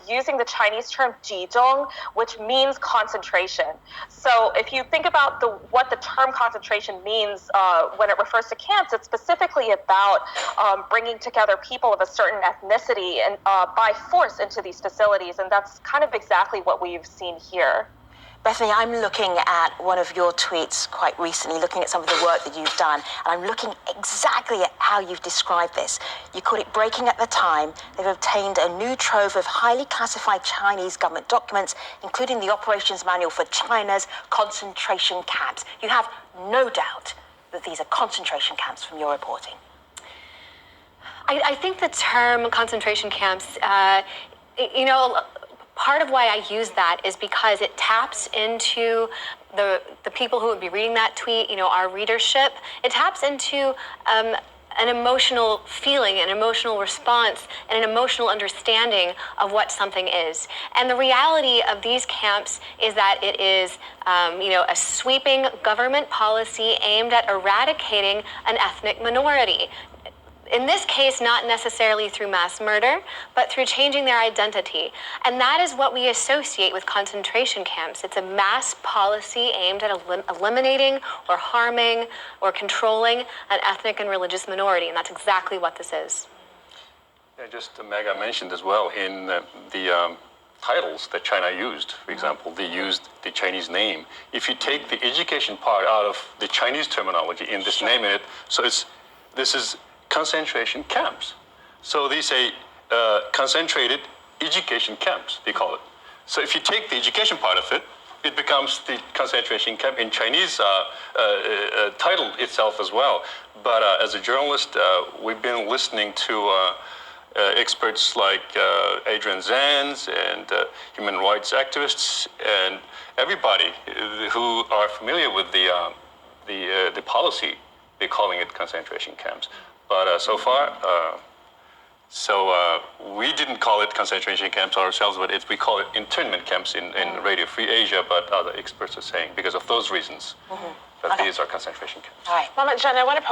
using the Chinese term 集中, which means concentration. So if you think about what the term concentration means when it refers to camps, it's specifically about bringing together people of a certain ethnicity and by force into these facilities, and that's kind of exactly what we've seen here. Bethany, I'm looking at one of your tweets quite recently, looking at some of the work that you've done, and I'm looking exactly at how you've described this. You call it breaking at the time. They've obtained a new trove of highly classified Chinese government documents, including the operations manual for China's concentration camps. You have no doubt that these are concentration camps from your reporting. I think the term concentration camps, part of why I use that is because it taps into the people who would be reading that tweet, our readership. It taps into an emotional feeling, an emotional response, and an emotional understanding of what something is. And the reality of these camps is that it is, a sweeping government policy aimed at eradicating an ethnic minority. In this case, not necessarily through mass murder, but through changing their identity. And that is what we associate with concentration camps. It's a mass policy aimed at eliminating or harming or controlling an ethnic and religious minority, and that's exactly what this is. Yeah, just Mega mentioned as well in the titles that China used. For example, they used the Chinese name. If you take the education part out of the Chinese terminology in this name in it, so this is concentration camps. So they say concentrated education camps, they call it. So if you take the education part of it, it becomes the concentration camp in Chinese title itself as well. But as a journalist, we've been listening to experts like Adrian Zanz and human rights activists and everybody who are familiar with the policy. They're calling it concentration camps. But so far, we didn't call it concentration camps ourselves, but we call it internment camps in Radio Free Asia, but other experts are saying because of those reasons that these are concentration camps. All right. Mama Jen, I want to